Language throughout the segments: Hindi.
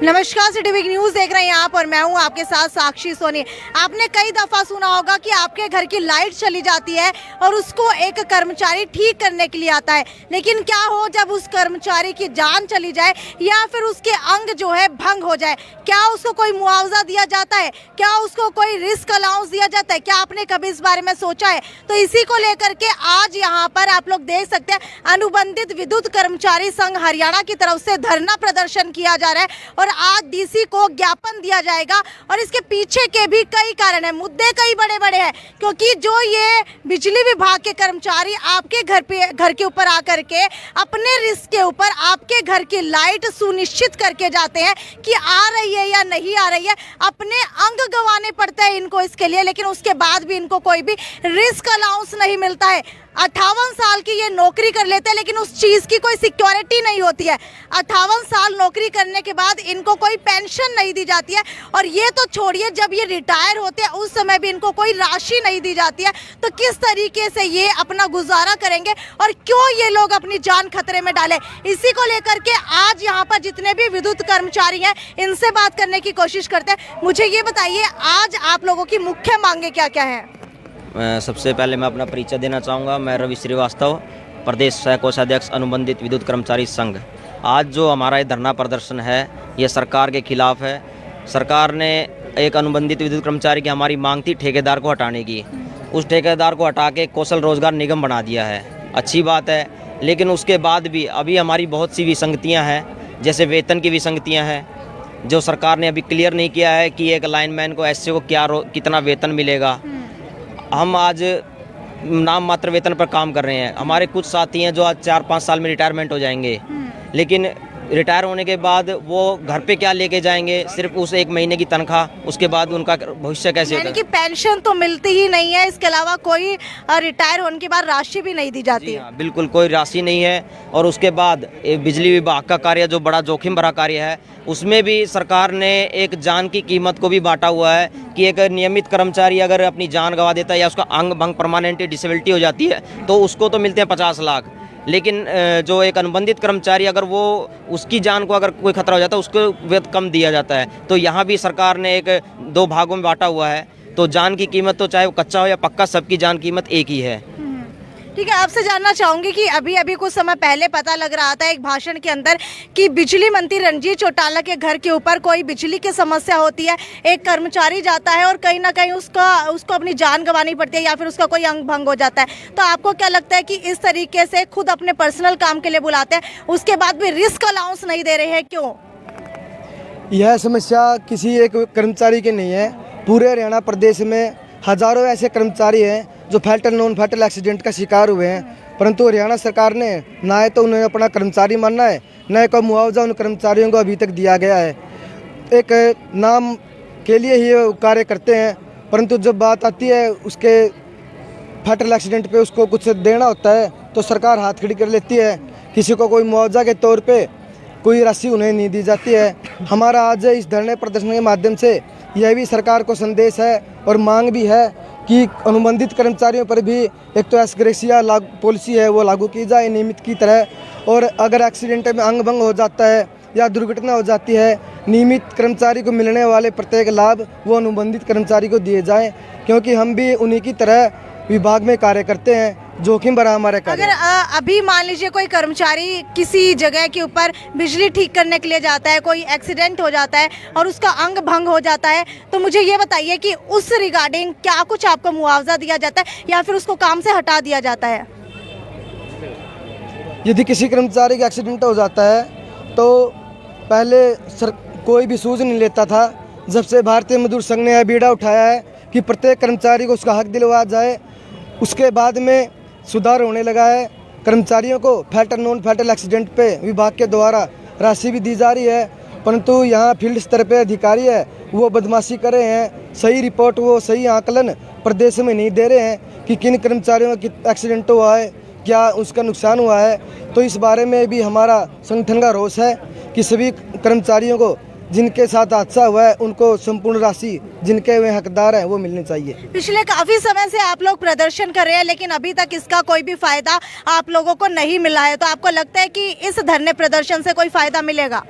नमस्कार, सिटी वीक न्यूज़ देख रहे हैं आप और मैं हूं आपके साथ साक्षी सोनी। आपने कई दफ़ा सुना होगा कि आपके घर की लाइट चली जाती है और उसको एक कर्मचारी ठीक करने के लिए आता है, लेकिन क्या हो जब उस कर्मचारी की जान चली जाए या फिर उसके अंग जो है भंग हो जाए, क्या उसको कोई मुआवजा दिया जाता है, क्या उसको कोई रिस्क अलाउंस दिया जाता है? क्या आपने कभी इस बारे में सोचा है? तो इसी को लेकर के आज यहाँ पर आप लोग देख सकते हैं अनुबंधित विद्युत कर्मचारी संघ हरियाणा की तरफ से धरना प्रदर्शन किया जा रहा है और आज डीसी को ज्ञापन दिया जाएगा। और इसके पीछे के भी कई कारण है, मुद्दे कई बड़े बड़े हैं, क्योंकि जो ये बिजली विभाग के कर्मचारी आपके घर के ऊपर आकर के अपने रिस्क के ऊपर आपके घर की लाइट सुनिश्चित करके जाते हैं कि आ रही है या नहीं आ रही है। अपने अंग गंवाने पड़ते हैं इनको इसके लिए, लेकिन उसके बाद भी इनको कोई भी रिस्क अलाउंस नहीं मिलता है। 58 साल की ये नौकरी कर लेते हैं, लेकिन उस चीज़ की कोई सिक्योरिटी नहीं होती है। 58 साल नौकरी करने के बाद इनको कोई पेंशन नहीं दी जाती है, और ये तो छोड़िए, जब ये रिटायर होते हैं उस समय भी इनको कोई राशि नहीं दी जाती है। तो किस तरीके से ये अपना गुजारा करेंगे और क्यों ये लोग अपनी जान खतरे में डालें? इसी को लेकर के आज यहाँ पर जितने भी विद्युत कर्मचारी हैं इनसे बात करने की कोशिश करते हैं। मुझे ये बताइए, आज आप लोगों की मुख्य मांगे क्या क्या है? सबसे पहले मैं अपना परिचय देना चाहूँगा। मैं रवि श्रीवास्तव, प्रदेश सह कोषाध्यक्ष अनुबंधित विद्युत कर्मचारी संघ। आज जो हमारा ये धरना प्रदर्शन है ये सरकार के खिलाफ है। सरकार ने एक अनुबंधित विद्युत कर्मचारी की हमारी मांग थी ठेकेदार को हटाने की, उस ठेकेदार को हटा के कौशल रोजगार निगम बना दिया है। अच्छी बात है, लेकिन उसके बाद भी अभी हमारी बहुत सी विसंगतियाँ हैं, जैसे वेतन की विसंगतियाँ हैं जो सरकार ने अभी क्लियर नहीं किया है कि एक लाइनमैन को एससी को कितना वेतन मिलेगा। हम आज नाम मात्र वेतन पर काम कर रहे हैं। हमारे कुछ साथी हैं जो आज 4-5 साल में रिटायरमेंट हो जाएंगे, लेकिन रिटायर होने के बाद वो घर पे क्या लेके जाएंगे? सिर्फ उस 1 महीने की तनख्वाह, उसके बाद उनका भविष्य कैसे होगा? यानी कि पेंशन तो मिलती ही नहीं है, इसके अलावा कोई रिटायर होने के बाद राशि भी नहीं दी जाती है। हाँ, बिल्कुल कोई राशि नहीं है। और उसके बाद बिजली विभाग का कार्य जो बड़ा जोखिम भरा कार्य है, उसमें भी सरकार ने एक जान की कीमत को भी बांटा हुआ है कि एक नियमित कर्मचारी अगर अपनी जान गंवा देता है या उसका अंग भंग परमानेंट डिसेबिलिटी हो जाती है तो उसको तो मिलते हैं 50 लाख, लेकिन जो एक अनुबंधित कर्मचारी अगर वो उसकी जान को अगर कोई खतरा हो जाता है उसको वेतन कम दिया जाता है। तो यहाँ भी सरकार ने एक 2 भागों में बांटा हुआ है। तो जान की कीमत तो चाहे वो कच्चा हो या पक्का, सबकी जान कीमत एक ही है। ठीक है, आपसे जानना चाहूँगी कि अभी कुछ समय पहले पता लग रहा था एक भाषण के अंदर कि बिजली मंत्री रणजीत चौटाला के घर के ऊपर कोई बिजली की समस्या होती है, एक कर्मचारी जाता है और कहीं ना कहीं उसको अपनी जान गंवानी पड़ती है या फिर उसका कोई अंग भंग हो जाता है। तो आपको क्या लगता है कि इस तरीके से खुद अपने पर्सनल काम के लिए बुलाते हैं, उसके बाद भी रिस्क अलाउंस नहीं दे रहे हैं, क्यों? यह समस्या किसी एक कर्मचारी की नहीं है, पूरे हरियाणा प्रदेश में हजारों ऐसे कर्मचारी हैं जो फैटल नॉन फैटल एक्सीडेंट का शिकार हुए हैं, परंतु हरियाणा सरकार ने ना तो उन्हें अपना कर्मचारी मानना है, न कोई मुआवजा उन कर्मचारियों को अभी तक दिया गया है। एक नाम के लिए ही कार्य करते हैं, परंतु जब बात आती है उसके फैटल एक्सीडेंट पे उसको कुछ देना होता है तो सरकार हाथ खड़ी कर लेती है। किसी को कोई मुआवजा के तौर पर कोई राशि उन्हें नहीं दी जाती है। हमारा आज इस धरने प्रदर्शन के माध्यम से यह भी सरकार को संदेश है और मांग भी है कि अनुबंधित कर्मचारियों पर भी एक तो एसग्रेसिया पॉलिसी है वो लागू की जाए नियमित की तरह, और अगर एक्सीडेंट में अंग भंग हो जाता है या दुर्घटना हो जाती है, नियमित कर्मचारी को मिलने वाले प्रत्येक लाभ वो अनुबंधित कर्मचारी को दिए जाएं, क्योंकि हम भी उन्हीं की तरह विभाग में कार्य करते हैं। जोखिम भरा हमारे कार्य। अगर अभी मान लीजिए कोई कर्मचारी किसी जगह के ऊपर बिजली ठीक करने के लिए जाता है, कोई एक्सीडेंट हो जाता है और उसका अंग भंग हो जाता है, तो मुझे ये बताइए कि उस रिगार्डिंग क्या कुछ आपको मुआवजा दिया जाता है या फिर उसको काम से हटा दिया जाता है? यदि किसी कर्मचारी का एक्सीडेंट हो जाता है तो पहले कोई भी सूझ नहीं लेता था। जब से भारतीय मजदूर संघ ने यह बीड़ा उठाया है कि प्रत्येक कर्मचारी को उसका हक दिलवाया जाए, उसके बाद में सुधार होने लगा है। कर्मचारियों को फैटल नॉन फैटल एक्सीडेंट पे विभाग के द्वारा राशि भी दी जा रही है, परंतु यहाँ फील्ड स्तर पे अधिकारी है वो बदमाशी कर रहे हैं। सही रिपोर्ट, वो सही आकलन प्रदेश में नहीं दे रहे हैं कि किन कर्मचारियों का एक्सीडेंट हुआ है, क्या उसका नुकसान हुआ है। तो इस बारे में भी हमारा संगठन का रोष है कि सभी कर्मचारियों को जिनके साथ हादसा हुआ है उनको संपूर्ण राशि जिनके वे हकदार हैं वो मिलनी चाहिए। पिछले काफी समय से आप लोग प्रदर्शन कर रहे हैं, लेकिन अभी तक इसका कोई भी फायदा आप लोगों को नहीं मिला है, तो आपको लगता है कि इस धरने प्रदर्शन से कोई फायदा मिलेगा?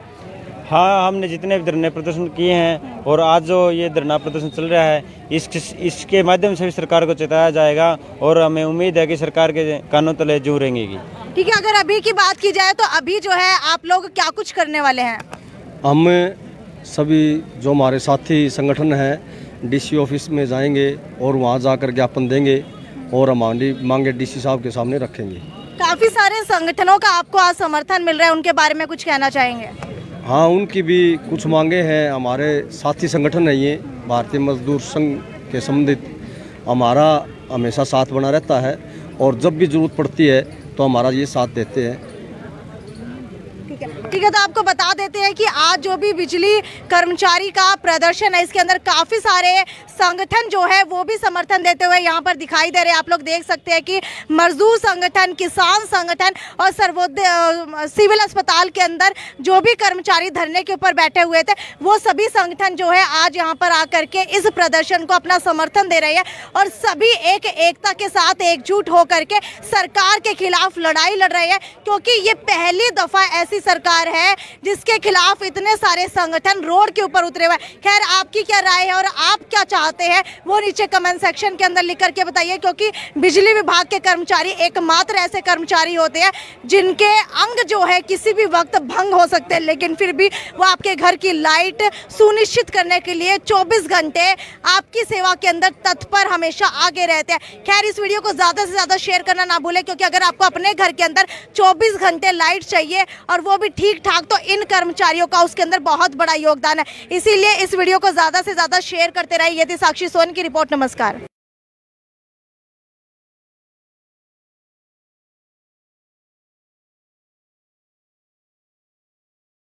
हाँ, हमने जितने भी धरने प्रदर्शन किए हैं और आज जो ये धरना प्रदर्शन चल रहा है इसके माध्यम से भी सरकार को चेताया जाएगा और हमें उम्मीद है कि सरकार के कानों तले जू रहेंगी। ठीक है, अगर अभी की बात की जाए तो अभी जो है आप लोग क्या कुछ करने वाले हैं? हम सभी जो हमारे साथी संगठन हैं डीसी ऑफिस में जाएंगे और वहाँ जाकर ज्ञापन देंगे और हमारी मांगे डीसी साहब के सामने रखेंगे। काफी सारे संगठनों का आपको आज समर्थन मिल रहा है, उनके बारे में कुछ कहना चाहेंगे? हाँ, उनकी भी कुछ मांगे हैं। हमारे साथी संगठन है ये भारतीय मजदूर संघ के संबंधित, हमारा हमेशा साथ बना रहता है और जब भी ज़रूरत पड़ती है तो हमारा ये साथ देते हैं। ठीक है, तो आपको बता देते हैं कि आज जो भी बिजली कर्मचारी का प्रदर्शन है इसके अंदर काफ़ी सारे संगठन जो है वो भी समर्थन देते हुए यहाँ पर दिखाई दे रहे हैं। आप लोग देख सकते हैं कि मजदूर संगठन, किसान संगठन और सर्वोदय सिविल अस्पताल के अंदर जो भी कर्मचारी धरने के ऊपर बैठे हुए थे वो सभी संगठन जो है आज यहाँ पर आकर के इस प्रदर्शन को अपना समर्थन दे रहे हैं और सभी एकता के साथ एकजुट होकर के सरकार के खिलाफ लड़ाई लड़ रहे हैं, क्योंकि ये पहली दफ़ा ऐसी सरकार है जिसके खिलाफ इतने सारे संगठन रोड के ऊपर उतरे हुए। खैर, आपकी क्या राय है और आप क्या चाहते हैं वो नीचे कमेंट सेक्शन के अंदर लिख करके बताइए, क्योंकि बिजली विभाग के कर्मचारी एकमात्र ऐसे कर्मचारी होते हैं जिनके अंग जो है किसी भी वक्त भंग हो सकते हैं, लेकिन फिर भी वो आपके घर की लाइट सुनिश्चित करने के लिए 24 घंटे आपकी सेवा के अंदर तत्पर हमेशा आगे रहते हैं। खैर, इस वीडियो को ज़्यादा से ज़्यादा शेयर करना ना भूलें, क्योंकि अगर आपको अपने घर के अंदर 24 घंटे लाइट चाहिए और वो भी ठीक ठाक, तो इन कर्मचारियों का उसके अंदर बहुत बड़ा योगदान है। इसीलिए इस वीडियो को ज़्यादा से ज़्यादा शेयर करते रहिए। ये थी साक्षी सोन की रिपोर्ट। नमस्कार।